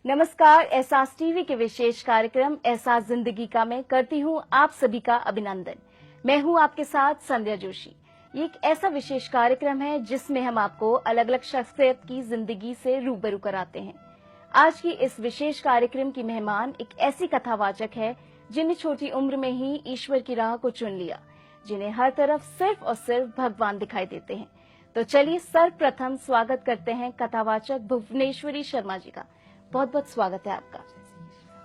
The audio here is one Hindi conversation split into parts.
नमस्कार। एहसास टीवी के विशेष कार्यक्रम एहसास जिंदगी का मैं करती हूँ आप सभी का अभिनंदन। मैं हूँ आपके साथ संध्या जोशी। ये एक ऐसा विशेष कार्यक्रम है जिसमें हम आपको अलग अलग शख्सियत की जिंदगी से रूबरू कराते हैं। आज की इस विशेष कार्यक्रम की मेहमान एक ऐसी कथावाचक है जिन्हें छोटी उम्र में ही ईश्वर की राह को चुन लिया, जिन्हें हर तरफ सिर्फ और सिर्फ भगवान दिखाई देते हैं। तो चलिए सर्वप्रथम स्वागत करते हैं कथावाचक भुवनेश्वरी शर्मा जी का। बहुत बहुत स्वागत है आपका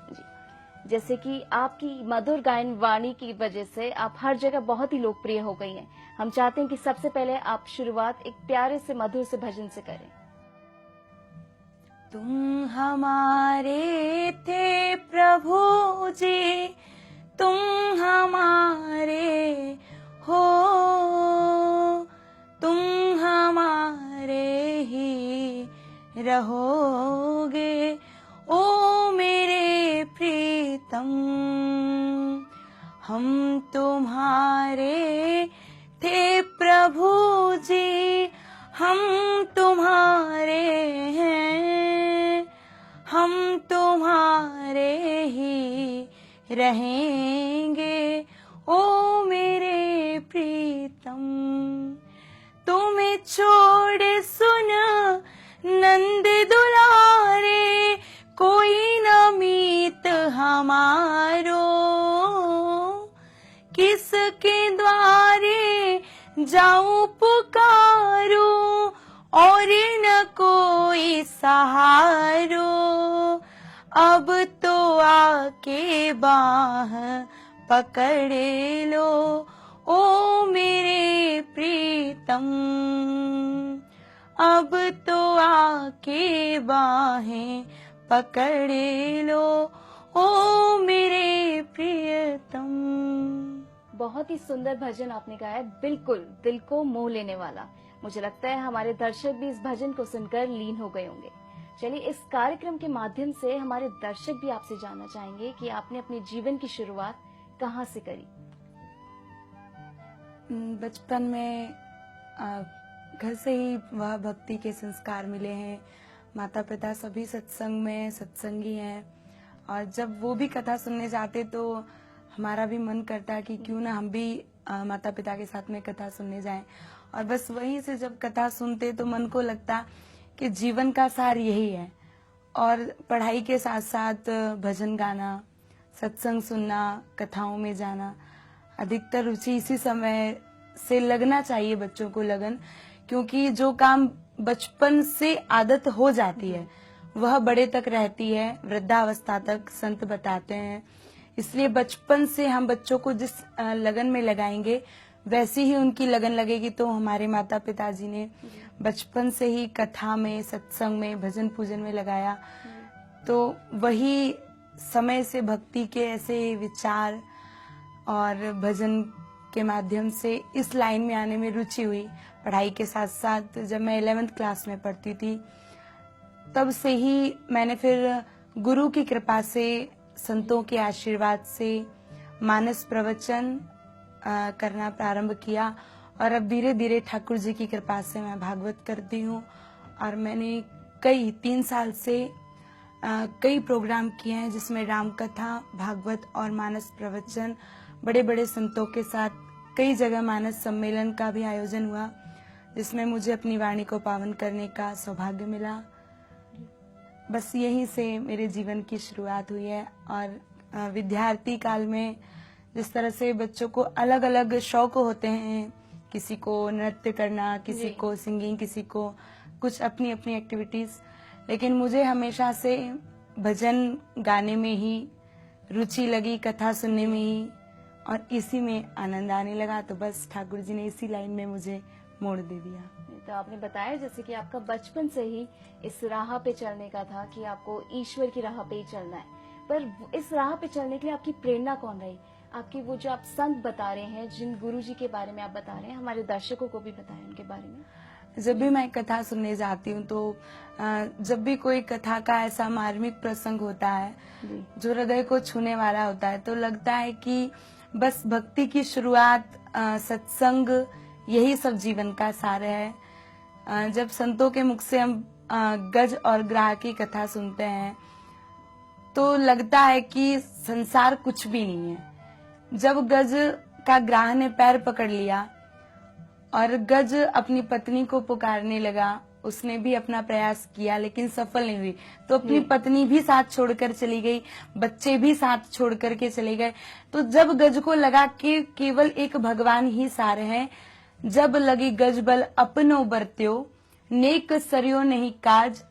जी। जैसे कि आपकी मधुर गायन वाणी की वजह से आप हर जगह बहुत ही लोकप्रिय हो गई हैं। हम चाहते हैं कि सबसे पहले आप शुरुआत एक प्यारे से मधुर से भजन से करें। तुम हमारे थे प्रभु जी, तुम हमारे हो, तुम हमारे ही रहोगे ओ मेरे प्रीतम। हम तुम्हारे थे प्रभु जी, हम तुम्हारे हैं, हम तुम्हारे ही रहेंगे ओ मेरे प्रीतम। तुम्हें छोड़ सुन नंद दुलारे, कोई न मीत हमारो, किसके द्वारे जाऊं पुकारो, और न कोई सहारो। अब तो आके बाह पकड़ लो ओ मेरे प्रीतम। अब तो आके बाहें पकड़ लो ओ मेरे प्रियतम। बहुत ही सुंदर भजन आपने गाया, बिल्कुल दिल को मोह लेने वाला। मुझे लगता है हमारे दर्शक भी इस भजन को सुनकर लीन हो गए होंगे। चलिए, इस कार्यक्रम के माध्यम से हमारे दर्शक भी आपसे जानना चाहेंगे कि आपने अपने जीवन की शुरुआत कहाँ से करी। बचपन में घर से ही वह भक्ति के संस्कार मिले हैं। माता पिता सभी सत्संग में सत्संगी हैं, और जब वो भी कथा सुनने जाते तो हमारा भी मन करता है कि क्यों ना हम भी माता पिता के साथ में कथा सुनने जाएं। और बस वहीं से जब कथा सुनते तो मन को लगता कि जीवन का सार यही है। और पढ़ाई के साथ साथ भजन गाना, सत्संग सुनना, कथाओं में जाना, अधिकतर रुचि इसी समय से लगना चाहिए बच्चों को लगन, क्योंकि जो काम बचपन से आदत हो जाती है वह बड़े तक रहती है, वृद्धावस्था तक संत बताते हैं। इसलिए बचपन से हम बच्चों को जिस लगन में लगाएंगे वैसी ही उनकी लगन लगेगी। तो हमारे माता पिताजी ने बचपन से ही कथा में, सत्संग में, भजन पूजन में लगाया, तो वही समय से भक्ति के ऐसे विचार और भजन के माध्यम से इस लाइन में आने में रुचि हुई। पढ़ाई के साथ साथ जब मैं 11वीं क्लास में पढ़ती थी तब से ही मैंने फिर गुरु की कृपा से, संतों के आशीर्वाद से मानस प्रवचन करना प्रारंभ किया। और अब धीरे धीरे ठाकुर जी की कृपा से मैं भागवत करती हूँ। और मैंने 3 साल से कई प्रोग्राम किए हैं जिसमें राम कथा, भागवत और मानस प्रवचन, बड़े बड़े संतों के साथ कई जगह मानस सम्मेलन का भी आयोजन हुआ, जिसमें मुझे अपनी वाणी को पावन करने का सौभाग्य मिला। बस यहीं से मेरे जीवन की शुरुआत हुई है। और विद्यार्थी काल में जिस तरह से बच्चों को अलग अलग शौक होते हैं, किसी को नृत्य करना, किसी को सिंगिंग, किसी को कुछ अपनी अपनी एक्टिविटीज, लेकिन मुझे हमेशा से भजन गाने में ही रुचि लगी, कथा सुनने में ही, और इसी में आनंद आने लगा। तो बस ठाकुर जी ने इसी लाइन में मुझे मोड़ दे दिया। तो आपने बताया जैसे कि आपका बचपन से ही इस राह पे चलने का था कि आपको ईश्वर की राह पे ही चलना है, पर इस राह पे चलने के लिए आपकी प्रेरणा कौन रही? आपकी वो जो आप संत बता रहे हैं, जिन गुरुजी के बारे में आप बता रहे हैं, हमारे दर्शकों को भी बताएं उनके बारे में। जब भी मैं कथा सुनने जाती हूँ तो जब भी कोई कथा का ऐसा मार्मिक प्रसंग होता है जो हृदय को छूने वाला होता है, तो लगता है कि बस भक्ति की शुरुआत, सत्संग, यही सब जीवन का सार है। जब संतों के मुख से हम गज और ग्राह की कथा सुनते हैं तो लगता है कि संसार कुछ भी नहीं है। जब गज का ग्राह ने पैर पकड़ लिया और गज अपनी पत्नी को पुकारने लगा, उसने भी अपना प्रयास किया लेकिन सफल नहीं हुई, तो अपनी पत्नी भी साथ छोड़कर चली गई, बच्चे भी साथ छोड़ करके चले गए। तो जब गज को लगा कि केवल एक भगवान ही सार है, जब लगी गज बल अपनो बरत्यो, नेक सरयो नहीं काज,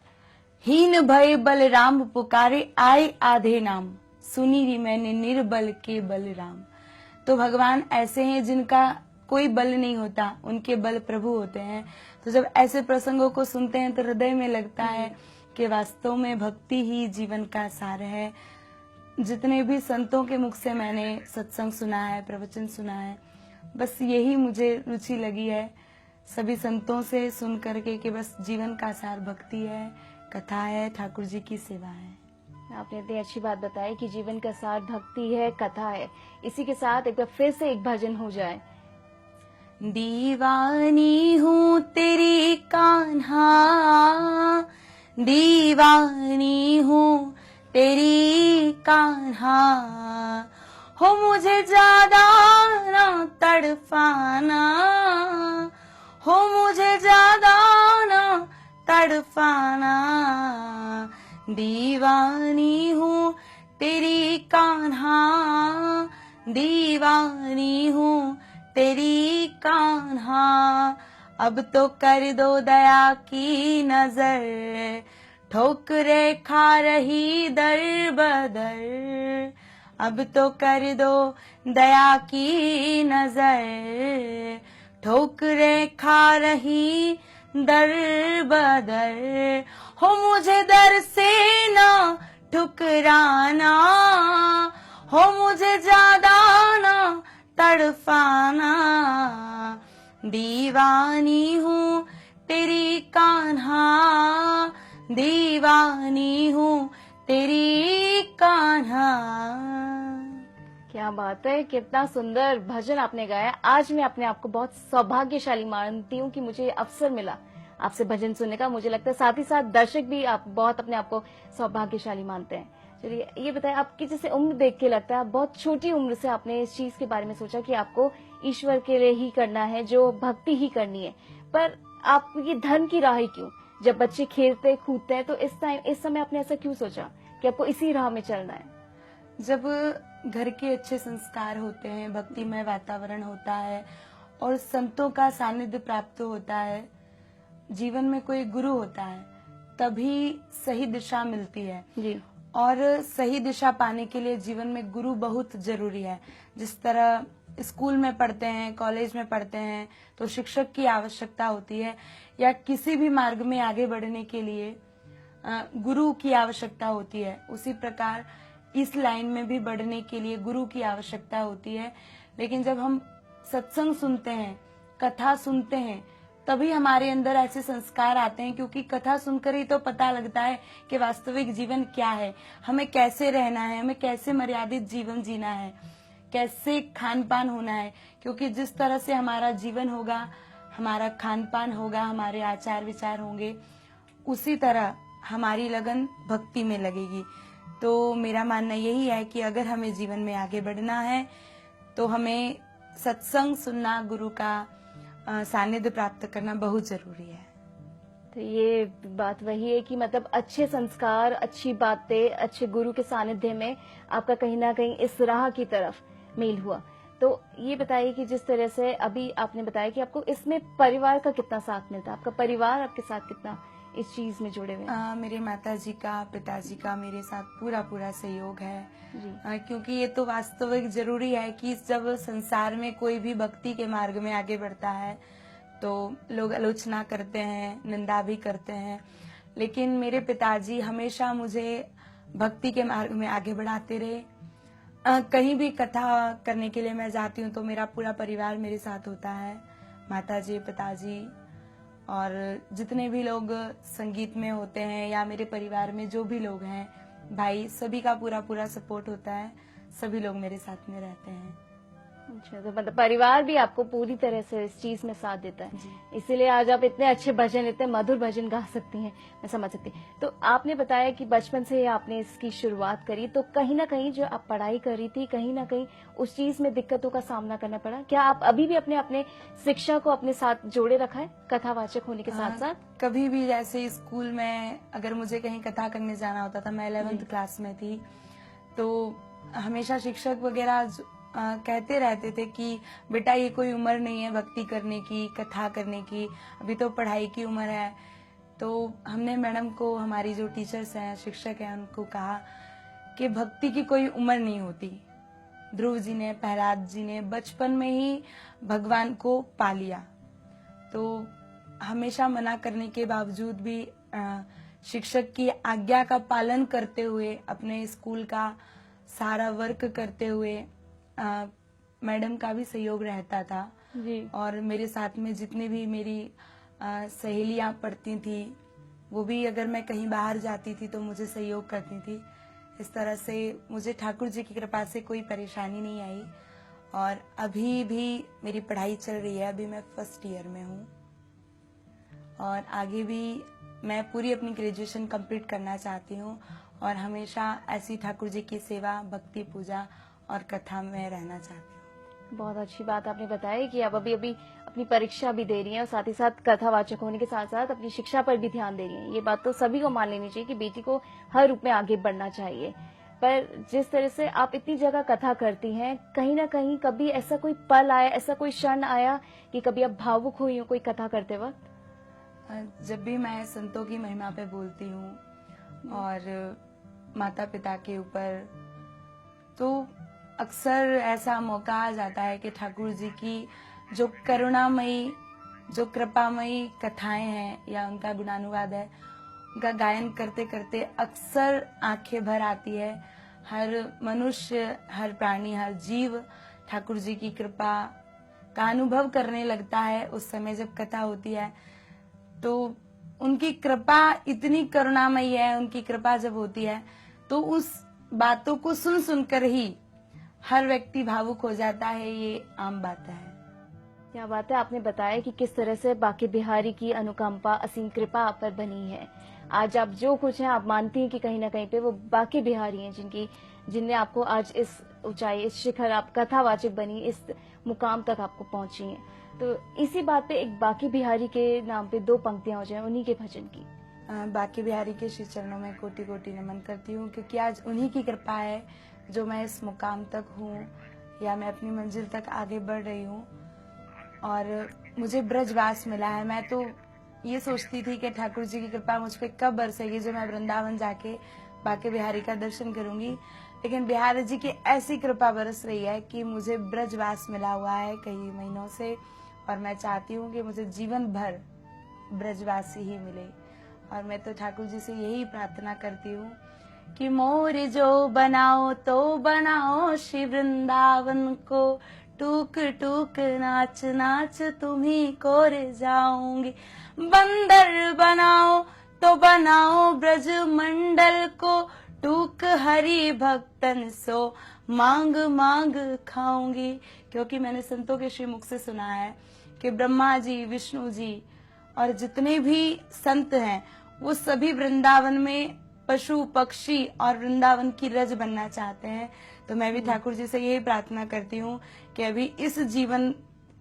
हीन भय बलराम पुकारे आए आधे नाम, सुनी री मैंने निर्बल के बलराम। तो भगवान ऐसे हैं जिनका कोई बल नहीं होता, उनके बल प्रभु होते हैं। तो जब ऐसे प्रसंगों को सुनते हैं तो हृदय में लगता है कि वास्तव में भक्ति ही जीवन का सार है। जितने भी संतों के मुख से मैंने सत्संग सुना है, प्रवचन सुना है, बस यही मुझे रुचि लगी है सभी संतों से सुन करके कि बस जीवन का सार भक्ति है, कथा है, ठाकुर जी की सेवा है। आपने इतनी अच्छी बात बताई कि जीवन का सार भक्ति है, कथा है। इसी के साथ एक बार फिर से एक भजन हो जाए। दीवानी हूँ तेरी कान्हा, दीवानी हूँ तेरी कान्हा, हो मुझे ज्यादा ना तड़पाना, हो मुझे ज्यादा ना तड़पाना, दीवानी हूँ तेरी कान्हा, दीवानी हूँ तेरी कान्हा, अब तो कर दो दया की नजर, ठोकरे खा रही दर बदर, अब तो कर दो दया की नजर, ठोकरे खा रही दर बदर, हो मुझे दर से ना ठुकराना, हो मुझे ज्यादा ना तड़पाना, दीवानी हूँ तेरी कान्हा, दीवानी हूँ तेरी कान्हा। क्या बात है, कितना सुंदर भजन आपने गाया। आज मैं अपने आप को बहुत सौभाग्यशाली मानती हूँ कि मुझे अवसर मिला आपसे भजन सुनने का। मुझे लगता है साथ ही साथ दर्शक भी आप बहुत अपने आप को सौभाग्यशाली मानते हैं। चलिए ये बताएं, आपकी जैसे उम्र देख के लगता है बहुत छोटी उम्र से आपने इस चीज के बारे में सोचा कि आपको ईश्वर के लिए ही करना है, जो भक्ति ही करनी है। पर आप ये धर्म की राह ही क्यों? जब बच्चे खेलते कूदते हैं तो इस समय आपने ऐसा क्यों सोचा कि आपको इसी राह में चलना है? जब घर के अच्छे संस्कार होते हैं, भक्तिमय वातावरण होता है और संतों का सानिध्य प्राप्त होता है, जीवन में कोई गुरु होता है, तभी सही दिशा मिलती है जी। और सही दिशा पाने के लिए जीवन में गुरु बहुत जरूरी है। जिस तरह स्कूल में पढ़ते हैं, कॉलेज में पढ़ते हैं तो शिक्षक की आवश्यकता होती है, या किसी भी मार्ग में आगे बढ़ने के लिए गुरु की आवश्यकता होती है, उसी प्रकार इस लाइन में भी बढ़ने के लिए गुरु की आवश्यकता होती है। लेकिन जब हम सत्संग सुनते हैं, कथा सुनते हैं, तभी हमारे अंदर ऐसे संस्कार आते हैं, क्योंकि कथा सुनकर ही तो पता लगता है कि वास्तविक जीवन क्या है, हमें कैसे रहना है, हमें कैसे मर्यादित जीवन जीना है, कैसे खान पान होना है। क्योंकि जिस तरह से हमारा जीवन होगा, हमारा खान पान होगा, हमारे आचार विचार होंगे, उसी तरह हमारी लगन भक्ति में लगेगी। तो मेरा मानना यही है कि अगर हमें जीवन में आगे बढ़ना है तो हमें सत्संग सुनना, गुरु का सानिध्य प्राप्त करना बहुत जरूरी है। तो ये बात वही है कि मतलब अच्छे संस्कार, अच्छी बातें, अच्छे गुरु के सानिध्य में आपका कहीं ना कहीं इस राह की तरफ मेल हुआ। तो ये बताइए कि जिस तरह से अभी आपने बताया कि आपको इसमें परिवार का कितना साथ मिलता है, आपका परिवार आपके साथ कितना इस चीज में जुड़े हुए हैं? मेरे माताजी का, पिताजी का मेरे साथ पूरा सहयोग है जी। क्योंकि ये तो वास्तविक जरूरी है कि जब संसार में कोई भी भक्ति के मार्ग में आगे बढ़ता है तो लोग आलोचना करते हैं, निंदा भी करते हैं, लेकिन मेरे पिताजी हमेशा मुझे भक्ति के मार्ग में आगे बढ़ाते रहे। कहीं भी कथा करने के लिए मैं जाती हूँ तो मेरा पूरा परिवार मेरे साथ होता है, माताजी, पिताजी और जितने भी लोग संगीत में होते हैं या मेरे परिवार में जो भी लोग हैं, भाई, सभी का पूरा सपोर्ट होता है, सभी लोग मेरे साथ में रहते हैं। अच्छा, तो मतलब परिवार भी आपको पूरी तरह से इस चीज में साथ देता है, जी। इसीलिए आज आप इतने अच्छे भजन, इतने मधुर भजन गा सकती हैं, मैं समझ सकती हूँ। तो आपने बताया कि बचपन से ही आपने इसकी शुरुआत करी, तो कहीं ना कहीं जो आप पढ़ाई कर रही थी, कहीं ना कहीं उस चीज में दिक्कतों का सामना करना पड़ा। क्या आप अभी भी अपने अपने शिक्षा को अपने साथ जोड़े रखा है, कथावाचक होने के साथ साथ? कभी भी जैसे स्कूल में अगर मुझे कहीं कथा करने जाना होता था, मैं 11th क्लास में थी, तो हमेशा शिक्षक वगैरह कहते रहते थे कि बेटा ये कोई उम्र नहीं है भक्ति करने की, कथा करने की, अभी तो पढ़ाई की उम्र है। तो हमने मैडम को, हमारी जो टीचर्स हैं, शिक्षक हैं, उनको कहा कि भक्ति की कोई उम्र नहीं होती। ध्रुव जी ने, प्रहलाद जी ने बचपन में ही भगवान को पा लिया। तो हमेशा मना करने के बावजूद भी शिक्षक की आज्ञा का पालन करते हुए, अपने स्कूल का सारा वर्क करते हुए, मैडम का भी सहयोग रहता था जी। और मेरे साथ में जितनी भी मेरी सहेलियां पढ़ती थी, वो भी अगर मैं कहीं बाहर जाती थी तो मुझे सहयोग करती थी। इस तरह से मुझे ठाकुर जी की कृपा से कोई परेशानी नहीं आई और अभी भी मेरी पढ़ाई चल रही है। अभी मैं फर्स्ट ईयर में हूँ और आगे भी मैं पूरी अपनी ग्रेजुएशन कंप्लीट करना चाहती हूँ और हमेशा ऐसी ठाकुर जी की सेवा, भक्ति, पूजा और कथा में रहना चाहती हूँ। बहुत अच्छी बात आपने बताई कि आप अभी अभी अपनी परीक्षा भी दे रही हैं और साथ ही साथ कथावाचक होने के साथ साथ अपनी शिक्षा पर भी ध्यान दे रही हैं। ये बात तो सभी को मान लेनी चाहिए कि बेटी को हर रूप में आगे बढ़ना चाहिए। पर जिस तरह से आप इतनी जगह कथा करती हैं, कहीं ना कहीं कभी ऐसा कोई पल आया, ऐसा कोई क्षण आया कि कभी आप भावुक हुई हो कोई कथा करते वक्त? जब भी मैं संतों की महिमा पे बोलती हूँ और माता पिता के ऊपर, तो अक्सर ऐसा मौका आ जाता है कि ठाकुर जी की जो करुणामयी, जो कृपामयी कथाएं हैं या उनका गुणानुवाद है, उनका गायन करते करते अक्सर आंखें भर आती है। हर मनुष्य, हर प्राणी, हर जीव ठाकुर जी की कृपा का अनुभव करने लगता है उस समय जब कथा होती है। तो उनकी कृपा इतनी करुणामयी है, उनकी कृपा जब होती है तो उस बातों को सुन सुनकर ही हर व्यक्ति भावुक हो जाता है। ये आम बात है। क्या बात है, आपने बताया कि किस तरह से बांके बिहारी की अनुकंपा, असीम कृपा आप पर बनी है। आज आप जो कुछ हैं, आप मानती हैं कि कहीं ना कहीं पे वो बांके बिहारी हैं जिनने आपको आज इस ऊंचाई, इस शिखर, आप कथावाचक बनी, इस मुकाम तक आपको पहुंची हैं। तो इसी बात पे एक बांके बिहारी के नाम पे 2 पंक्तियां हो जाए उन्हीं के भजन की। बांके बिहारी के श्री चरणों में कोटि कोटि नमन करती हूँ, क्योंकि आज उन्हीं की कृपा है जो मैं इस मुकाम तक हूँ या मैं अपनी मंजिल तक आगे बढ़ रही हूँ और मुझे ब्रजवास मिला है। मैं तो ये सोचती थी कि ठाकुर जी की कृपा मुझ पे कब बरसेगी जो मैं वृंदावन जाके बांके बिहारी का दर्शन करूंगी, लेकिन बिहारी जी की ऐसी कृपा बरस रही है कि मुझे ब्रजवास मिला हुआ है कई महीनों से और मैं चाहती हूँ कि मुझे जीवन भर ब्रजवासी ही मिले। और मैं तो ठाकुर जी से यही प्रार्थना करती हूँ कि मोर जो बनाओ तो बनाओ श्री वृंदावन को, टूक टूक नाच नाच तुम्ही को रे जाऊंगी। बंदर बनाओ तो बनाओ ब्रज मंडल को, टूक हरि भक्तन सो मांग मांग खाऊंगी। क्योंकि मैंने संतों के श्रीमुख से सुना है कि ब्रह्मा जी, विष्णु जी और जितने भी संत हैं वो सभी वृंदावन में पशु पक्षी और वृंदावन की रज बनना चाहते हैं। तो मैं भी ठाकुर जी से यही प्रार्थना करती हूँ कि अभी इस जीवन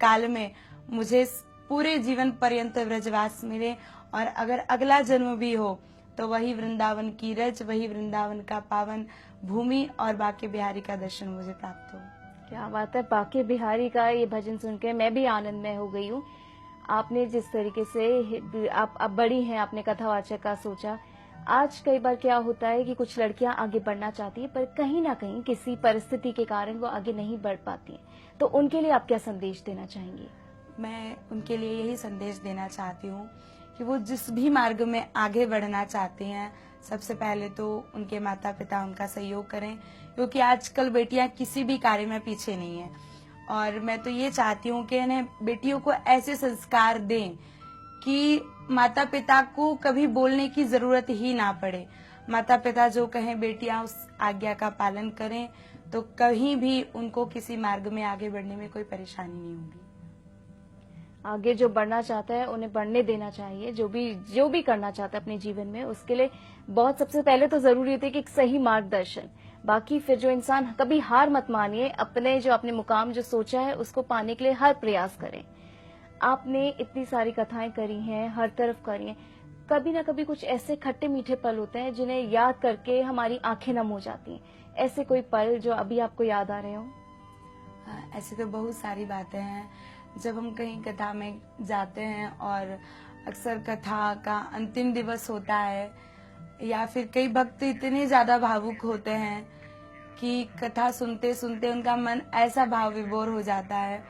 काल में मुझे पूरे जीवन पर्यंत ब्रजवास मिले और अगर अगला जन्म भी हो तो वही वृंदावन की रज, वही वृंदावन का पावन भूमि और बांके बिहारी का दर्शन मुझे प्राप्त हो। क्या बात है, बांके बिहारी का ये भजन सुन के मैं भी आनंदमय हो गई हूँ। आपने जिस तरीके से आप बड़ी हैं, आपने कथावाचक का सोचा। आज कई बार क्या होता है कि कुछ लड़कियां आगे बढ़ना चाहती हैं पर कहीं ना कहीं किसी परिस्थिति के कारण वो आगे नहीं बढ़ पाती हैं, तो उनके लिए आप क्या संदेश देना चाहेंगी? मैं उनके लिए यही संदेश देना चाहती हूँ कि वो जिस भी मार्ग में आगे बढ़ना चाहते हैं, सबसे पहले तो उनके माता पिता उनका सहयोग करें, क्योंकि आजकल बेटियां किसी भी कार्य में पीछे नहीं है। और मैं तो ये चाहती हूँ कि इन्हें बेटियों को ऐसे संस्कार दें कि माता पिता को कभी बोलने की जरूरत ही ना पड़े। माता पिता जो कहें बेटियां उस आज्ञा का पालन करें, तो कहीं भी उनको किसी मार्ग में आगे बढ़ने में कोई परेशानी नहीं होगी। आगे जो बढ़ना चाहता है उन्हें बढ़ने देना चाहिए। जो भी करना चाहता है अपने जीवन में, उसके लिए बहुत सबसे पहले तो जरूरी होती है कि एक सही मार्गदर्शन। बाकी फिर जो इंसान, कभी हार मत मानिए, अपने मुकाम जो सोचा है उसको पाने के लिए हर प्रयास करें। आपने इतनी सारी कथाएं करी हैं, हर तरफ करी हैं, कभी ना कभी कुछ ऐसे खट्टे मीठे पल होते हैं जिन्हें याद करके हमारी आंखें नम हो जाती हैं। ऐसे कोई पल जो अभी आपको याद आ रहे हो? ऐसी तो बहुत सारी बातें हैं। जब हम कहीं कथा में जाते हैं और अक्सर कथा का अंतिम दिवस होता है, या फिर कई भक्त इतने ज्यादा भावुक होते हैं कि कथा सुनते सुनते उनका मन ऐसा भाव विभोर हो जाता है,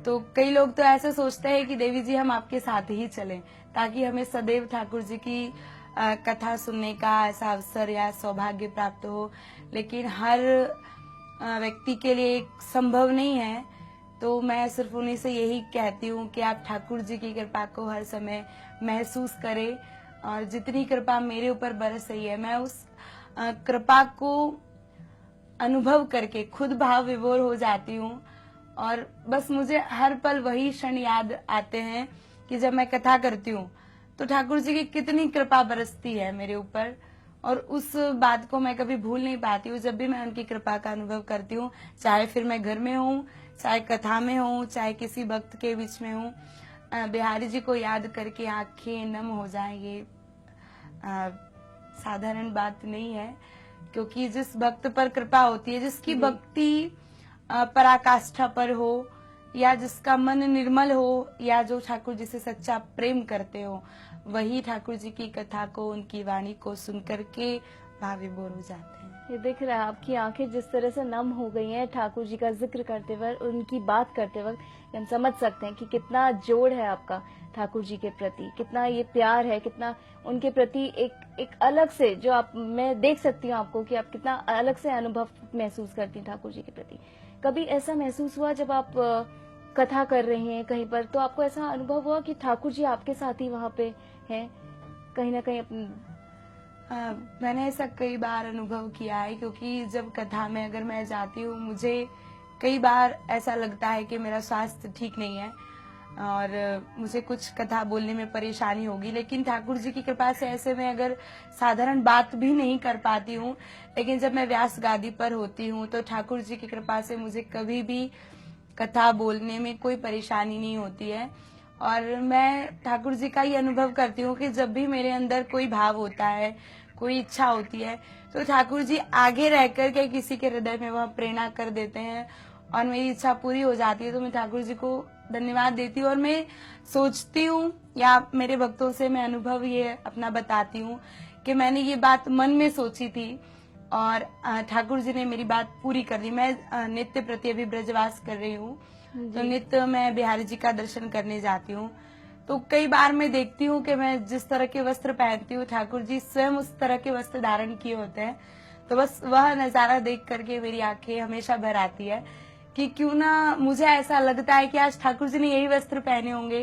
तो कई लोग तो ऐसा सोचते हैं कि देवी जी हम आपके साथ ही चलें ताकि हमें सदैव ठाकुर जी की कथा सुनने का ऐसा अवसर या सौभाग्य प्राप्त हो। लेकिन हर व्यक्ति के लिए एक संभव नहीं है, तो मैं सिर्फ उन्हीं से यही कहती हूँ कि आप ठाकुर जी की कृपा को हर समय महसूस करें, और जितनी कृपा मेरे ऊपर बरस रही है मैं उस कृपा को अनुभव करके खुद भाव विभोर हो जाती हूँ। और बस मुझे हर पल वही क्षण याद आते हैं कि जब मैं कथा करती हूँ तो ठाकुर जी की कितनी कृपा बरसती है मेरे ऊपर, और उस बात को मैं कभी भूल नहीं पाती हूँ। जब भी मैं उनकी कृपा का अनुभव करती हूँ, चाहे फिर मैं घर में हूँ, चाहे कथा में हूँ, चाहे किसी भक्त के बीच में हूँ, बिहारी जी को याद करके आंखें नम हो जाएं, ये साधारण बात नहीं है। क्योंकि जिस भक्त पर कृपा होती है, जिसकी भक्ति पराकाष्ठा पर हो, या जिसका मन निर्मल हो, या जो ठाकुर जी से सच्चा प्रेम करते हो, वही ठाकुर जी की कथा को, उनकी वाणी को सुन करके भाव विभोर हो जाते हैं। ये दिख रहा है आपकी आंखें जिस तरह से नम हो गई हैं ठाकुर जी का जिक्र करते वक्त, उनकी बात करते वक्त। हम समझ सकते हैं कि कितना जोड़ है आपका ठाकुर जी के प्रति, कितना ये प्यार है, कितना उनके प्रति एक अलग से जो मैं देख सकती हूँ आपको कि आप कितना अलग से अनुभव महसूस करती हैं ठाकुर जी के प्रति। कभी ऐसा महसूस हुआ जब आप कथा कर रही हैं कहीं पर, तो आपको ऐसा अनुभव हुआ कि ठाकुर जी आपके साथ ही वहाँ पे हैं कहीं ना कहीं? मैंने ऐसा कई बार अनुभव किया है, क्योंकि जब कथा में अगर मैं जाती हूँ, मुझे कई बार ऐसा लगता है कि मेरा स्वास्थ्य ठीक नहीं है और मुझे कुछ कथा बोलने में परेशानी होगी, लेकिन ठाकुर जी की कृपा से ऐसे में अगर साधारण बात भी नहीं कर पाती हूँ, लेकिन जब मैं व्यास गादी पर होती हूँ तो ठाकुर जी की कृपा से मुझे कभी भी कथा बोलने में कोई परेशानी नहीं होती है। और मैं ठाकुर जी का ये अनुभव करती हूँ कि जब भी मेरे अंदर कोई भाव होता है, कोई इच्छा होती है, तो ठाकुर जी आगे रह कर के किसी के हृदय में वह प्रेरणा कर देते हैं और मेरी इच्छा पूरी हो जाती है। तो मैं ठाकुर जी को धन्यवाद देती हूँ, और मैं सोचती हूँ या मेरे भक्तों से मैं अनुभव ये अपना बताती हूँ कि मैंने ये बात मन में सोची थी और ठाकुर जी ने मेरी बात पूरी कर दी। मैं नित्य प्रति अभी ब्रजवास कर रही हूँ, तो नित्य मैं बिहारी जी का दर्शन करने जाती हूँ। तो कई बार मैं देखती हूँ कि मैं जिस तरह के वस्त्र पहनती हूँ, ठाकुर जी स्वयं उस तरह के वस्त्र धारण किए होते हैं। तो बस वह नजारा देख करके मेरी आंखें हमेशा भर आती है कि क्यों ना, मुझे ऐसा लगता है कि आज ठाकुर जी ने यही वस्त्र पहने होंगे।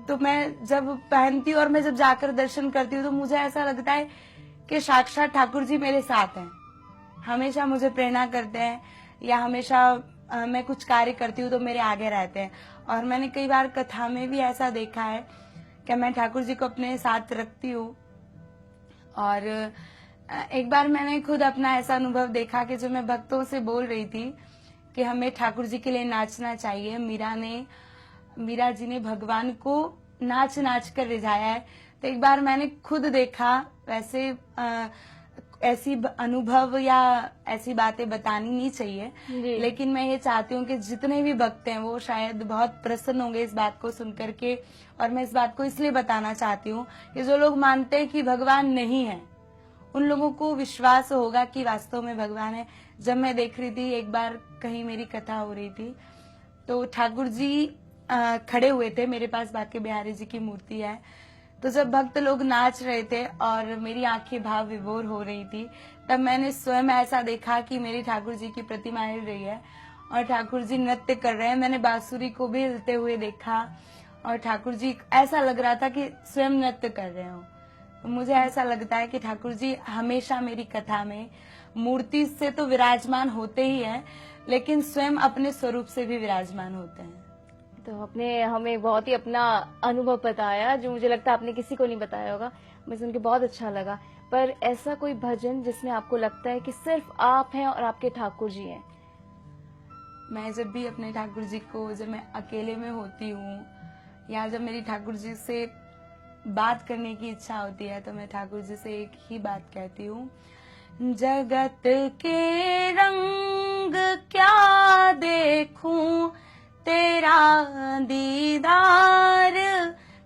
तो मैं जब पहनती हूँ और मैं जब जाकर दर्शन करती हूँ, तो मुझे ऐसा लगता है कि साक्षात ठाकुर जी मेरे साथ हैं, हमेशा मुझे प्रेरणा करते हैं, या हमेशा मैं कुछ कार्य करती हूँ तो मेरे आगे रहते हैं। और मैंने कई बार कथा में भी ऐसा देखा है कि मैं ठाकुर जी को अपने साथ रखती हूँ। और एक बार मैंने खुद अपना ऐसा अनुभव देखा कि जो मैं भक्तों से बोल रही थी कि हमें ठाकुर जी के लिए नाचना चाहिए, मीरा जी ने भगवान को नाच नाच कर रिझाया है। तो एक बार मैंने खुद देखा, वैसे ऐसी अनुभव या ऐसी बातें बतानी नहीं चाहिए, लेकिन मैं ये चाहती हूँ कि जितने भी भक्त हैं वो शायद बहुत प्रसन्न होंगे इस बात को सुनकर के। और मैं इस बात को इसलिए बताना चाहती हूँ कि जो लोग मानते हैं कि भगवान नहीं है, उन लोगों को विश्वास होगा कि वास्तव में भगवान है। जब मैं देख रही थी, एक बार कहीं मेरी कथा हो रही थी, तो ठाकुर जी खड़े हुए थे, मेरे पास बाके बिहारी जी की मूर्ति है। तो जब भक्त लोग नाच रहे थे और मेरी आंखें भाव विभोर हो रही थी, तब मैंने स्वयं ऐसा देखा कि मेरी ठाकुर जी की प्रतिमा हिल रही है और ठाकुर जी नृत्य कर रहे हैं। मैंने बांसुरी को भी हिलते हुए देखा और ठाकुर जी ऐसा लग रहा था कि स्वयं नृत्य कर रहे हो। तो मुझे ऐसा लगता है कि ठाकुर जी हमेशा मेरी कथा में मूर्ति से तो विराजमान होते ही हैं, लेकिन स्वयं अपने स्वरूप से भी विराजमान होते हैं। तो आपने हमें बहुत ही अपना अनुभव बताया, जो मुझे लगता है आपने किसी को नहीं बताया होगा। मुझे सुन के बहुत अच्छा लगा। पर ऐसा कोई भजन जिसमें आपको लगता है कि सिर्फ आप हैं और आपके ठाकुर जी हैं? मैं जब भी अपने ठाकुर जी को, जब मैं अकेले में होती हूँ या जब मेरी ठाकुर जी से बात करने की इच्छा होती है, तो मैं ठाकुर जी से एक ही बात कहती हूँ, जगत के रंग क्या देखूं, तेरा दीदार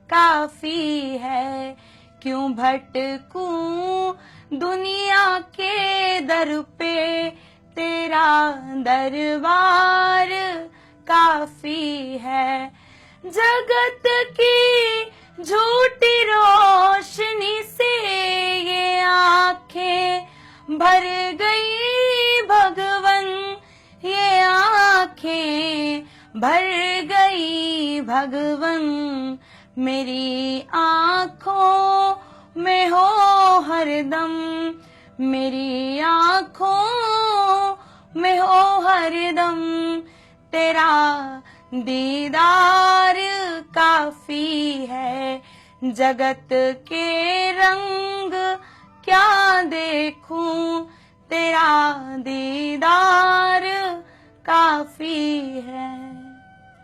काफी है, क्यों भटकूं दुनिया के दर पे, तेरा दरबार काफी है। जगत की झूठी रोशनी से ये आंखें भर गई भगवन, ये आंखें भर गई भगवन, मेरी आंखों में हो हरदम, मेरी आंखों में हो हरदम, तेरा दीदार काफी है। जगत के रंग क्या देखूं, तेरा दीदार काफी है।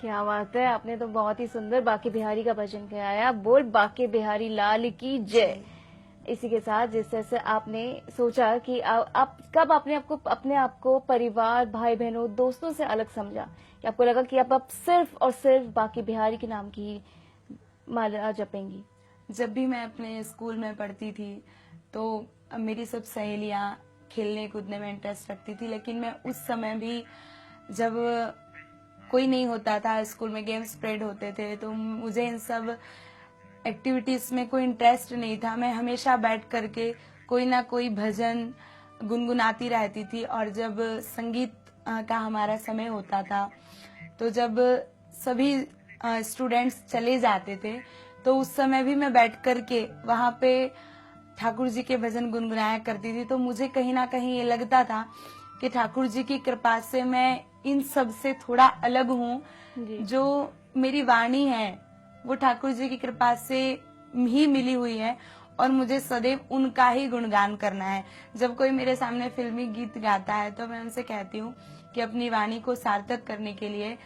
क्या बात है, आपने तो बहुत ही सुंदर बाके बिहारी का भजन गाया। बोल बाके बिहारी लाल की जय। इसी के साथ जिस तरह से आपने सोचा कि आप कब आपने अपने आप को परिवार, भाई बहनों, दोस्तों से अलग समझा, कि आपको लगा कि आप सिर्फ और सिर्फ बाके बिहारी के नाम की ही माला जपेंगी? जब भी मैं अपने स्कूल में पढ़ती थी तो मेरी सब सहेलियां खेलने कूदने में इंटरेस्ट रखती थी, लेकिन मैं उस समय भी, जब कोई नहीं होता था स्कूल में, गेम स्प्रेड होते थे, तो मुझे इन सब एक्टिविटीज में कोई इंटरेस्ट नहीं था। मैं हमेशा बैठ करके कोई ना कोई भजन गुनगुनाती रहती थी। और जब संगीत का हमारा समय होता था, तो जब सभी स्टूडेंट्स चले जाते थे, तो उस समय भी मैं बैठ करके वहाँ पे ठाकुर जी के भजन गुनगुनाया करती थी। तो मुझे कहीं ना कहीं ये लगता था कि ठाकुर जी की कृपा से मैं इन सब से थोड़ा अलग हूँ। जो मेरी वाणी है वो ठाकुर जी की कृपा से ही मिली हुई है, और मुझे सदैव उनका ही गुणगान करना है। जब कोई मेरे सामने फिल्मी गीत गाता है तो मैं उनसे कहती हूँ कि अपनी वाणी को सार्थक करने के लिए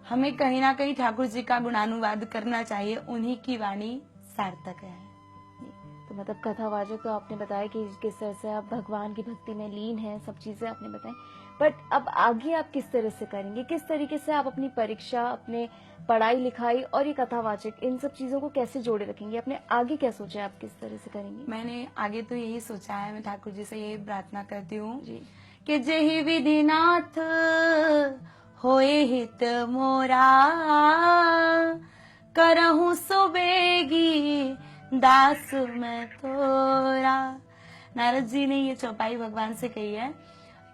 हमें कहीं ना कहीं ठाकुर जी का गुणानुवाद करना चाहिए, उन्हीं की वाणी सार्थक है। तो मतलब कथावाचक तो आपने बताया कि किस तरह से आप भगवान की भक्ति में लीन हैं, सब चीजें आपने बताई। बट अब आगे आप किस तरह से करेंगे? किस तरीके से आप अपनी परीक्षा, अपने पढ़ाई लिखाई और ये कथावाचक, इन सब चीजों को कैसे जोड़े रखेंगे? आपने आगे क्या सोचा है, आप किस तरह से करेंगे? मैंने आगे तो यही सोचा है, मैं ठाकुर जी से यही प्रार्थना करती हूँ कि जेहि विधिनाथ होए हित मोरा, करहूं सुबेगी दास मैं तोरा। नारद जी ने ये चौपाई भगवान से कही है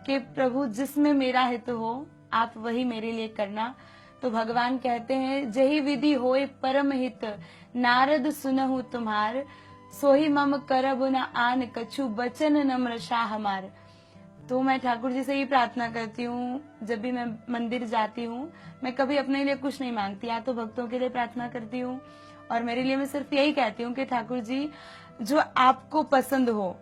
कि प्रभु जिसमें मेरा हित हो आप वही मेरे लिए करना। तो भगवान कहते हैं, जही विधि होए परम हित, नारद सुनहु तुम्हार, सोही मम करब न आन कछु, बचन नम्र शाह हमार। तो मैं ठाकुर जी से ही प्रार्थना करती हूँ, जब भी मैं मंदिर जाती हूँ, मैं कभी अपने लिए कुछ नहीं मांगती, या तो भक्तों के लिए प्रार्थना करती हूँ, और मेरे लिए मैं सिर्फ यही कहती हूँ कि ठाकुर जी जो आपको पसंद हो,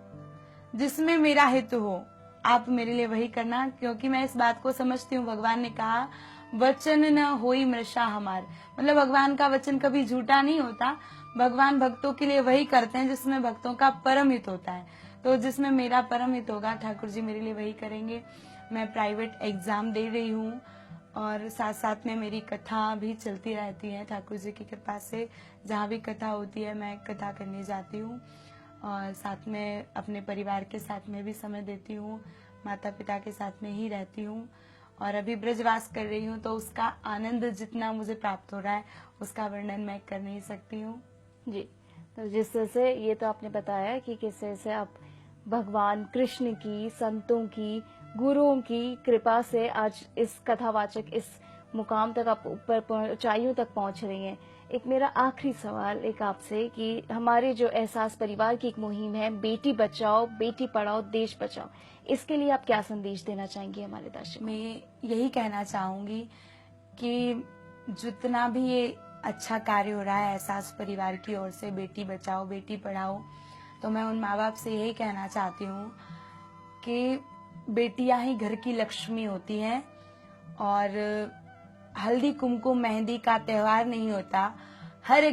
जिसमें मेरा हित हो, आप मेरे लिए वही करना। क्योंकि मैं इस बात को समझती हूँ, भगवान ने कहा वचन न होई मृषा हमार, मतलब भगवान का वचन कभी झूठा नहीं होता। भगवान भक्तों के लिए वही करते हैं जिसमें भक्तों का परम हित होता है। तो जिसमें मेरा परम हित होगा ठाकुर जी मेरे लिए वही करेंगे। मैं प्राइवेट एग्जाम दे रही हूँ और साथ साथ में मेरी कथा भी चलती रहती है ठाकुर जी की कृपा से। जहाँ भी कथा होती है मैं कथा करने जाती हूँ, और साथ में अपने परिवार के साथ में भी समय देती हूँ, माता पिता के साथ में ही रहती हूँ। और अभी ब्रजवास कर रही हूँ, तो उसका आनंद जितना मुझे प्राप्त हो रहा है उसका वर्णन मैं कर नहीं सकती हूँ। जी, तो जिस तरह से ये तो आपने बताया कि किस तरह से आप भगवान कृष्ण की, संतों की, गुरुओं की कृपा से आज इस कथावाचक, इस मुकाम तक आप ऊपर ऊंचाइयों तक पहुंच रही हैं। एक मेरा आखिरी सवाल एक आपसे कि हमारे जो एहसास परिवार की एक मुहिम है, बेटी बचाओ बेटी पढ़ाओ देश बचाओ, इसके लिए आप क्या संदेश देना चाहेंगी हमारे दर्शकों? मैं यही कहना चाहूंगी कि जितना भी ये अच्छा कार्य हो रहा है एहसास परिवार की ओर से, बेटी बचाओ बेटी पढ़ाओ, तो मैं उन माँ बाप से यही कहना चाहती हूँ कि बेटियां ही घर की लक्ष्मी होती हैं और हल्दी कुमकुम मेहंदी का त्योहार नहीं होता, हर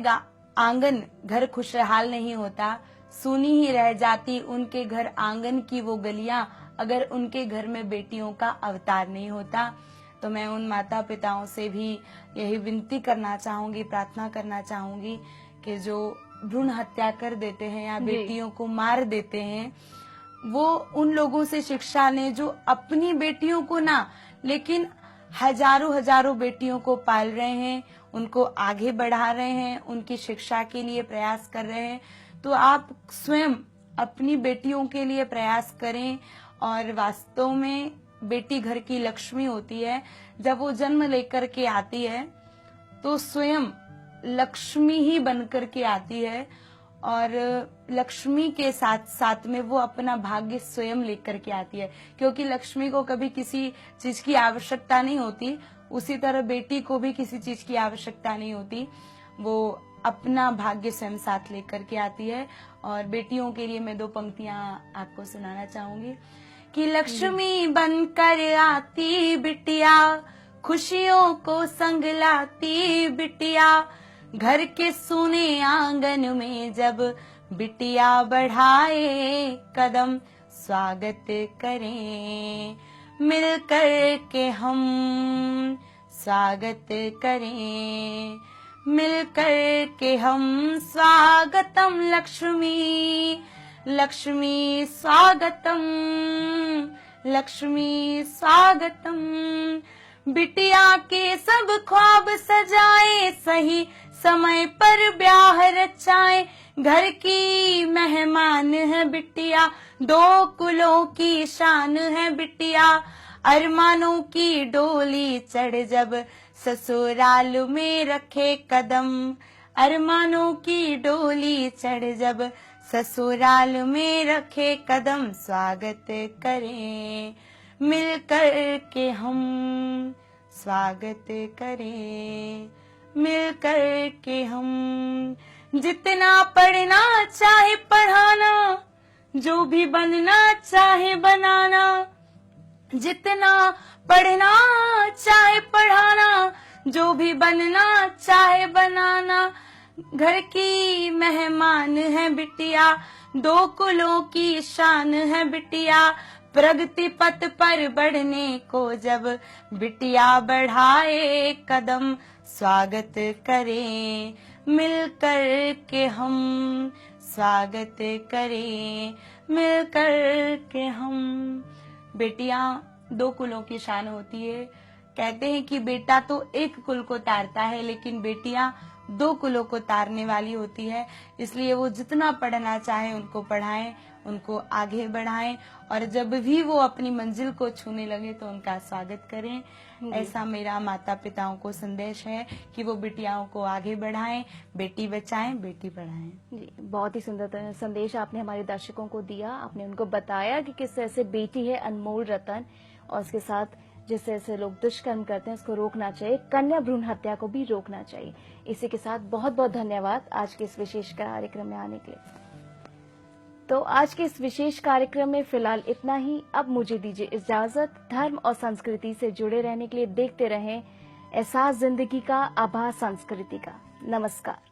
आंगन घर खुशहाल नहीं होता, सुनी ही रह जाती उनके घर आंगन की वो गलियां अगर उनके घर में बेटियों का अवतार नहीं होता। तो मैं उन माता पिताओं से भी यही विनती करना चाहूंगी, प्रार्थना करना चाहूंगी कि जो भ्रूण हत्या कर देते हैं या बेटियों को मार देते हैं, वो उन लोगों से शिक्षा लें जो अपनी बेटियों को ना, लेकिन हजारों हजारों बेटियों को पाल रहे हैं, उनको आगे बढ़ा रहे हैं, उनकी शिक्षा के लिए प्रयास कर रहे हैं। तो आप स्वयं अपनी बेटियों के लिए प्रयास करें। और वास्तव में बेटी घर की लक्ष्मी होती है। जब वो जन्म लेकर के आती है तो स्वयं लक्ष्मी ही बनकर के आती है और लक्ष्मी के साथ साथ में वो अपना भाग्य स्वयं लेकर के आती है, क्योंकि लक्ष्मी को कभी किसी चीज की आवश्यकता नहीं होती, उसी तरह बेटी को भी किसी चीज की आवश्यकता नहीं होती, वो अपना भाग्य स्वयं साथ लेकर के आती है। और बेटियों के लिए मैं 2 पंक्तियां आपको सुनाना चाहूंगी कि लक्ष्मी बनकर आती बिटिया, खुशियों को संग लाती बिटिया, घर के सुने आंगन में जब बिटिया बढ़ाए कदम, स्वागत करें मिलकर के हम, स्वागत करें मिलकर के हम, स्वागतम लक्ष्मी लक्ष्मी स्वागतम लक्ष्मी स्वागतम। बिटिया के सब ख्वाब सजाए, सही समय पर ब्याह रचाए, घर की मेहमान है बिटिया, 2 कुलों की शान है बिटिया, अरमानों की डोली चढ़ जब ससुराल में रखे कदम, अरमानों की डोली चढ़ जब ससुराल में रखे कदम, स्वागत करें मिलकर के हम, स्वागत करें मिलकर के हम। जितना पढ़ना चाहे पढ़ाना, जो भी बनना चाहे बनाना, जितना पढ़ना चाहे पढ़ाना, जो भी बनना चाहे बनाना, घर की मेहमान है बिटिया, 2 कुलों की शान है बिटिया, प्रगति पथ पर बढ़ने को जब बिटिया बढ़ाए कदम, स्वागत करें मिलकर के हम, स्वागत करें मिलकर के हम। बेटियां 2 कुलों की शान होती है। कहते हैं कि बेटा तो एक कुल को तारता है, लेकिन बेटियां 2 कुलों को तारने वाली होती है। इसलिए वो जितना पढ़ना चाहे उनको पढ़ाएं, उनको आगे बढ़ाएं, और जब भी वो अपनी मंजिल को छूने लगे तो उनका स्वागत करें। ऐसा मेरा माता पिताओं को संदेश है कि वो बिटियाओं को आगे बढ़ाएं, बेटी बचाएं बेटी पढ़ाएं। जी, बहुत ही सुंदर संदेश आपने हमारे दर्शकों को दिया। आपने उनको बताया कि किस तरह से बेटी है अनमोल रतन, और उसके साथ जिस तरह से लोग दुष्कर्म करते हैं उसको रोकना चाहिए, कन्या भ्रूण हत्या को भी रोकना चाहिए। इसी के साथ बहुत बहुत धन्यवाद आज के इस विशेष कार्यक्रम में आने के लिए। तो आज के इस विशेष कार्यक्रम में फिलहाल इतना ही। अब मुझे दीजिए इजाजत। धर्म और संस्कृति से जुड़े रहने के लिए देखते रहें एहसास जिंदगी का, आभास संस्कृति का। नमस्कार।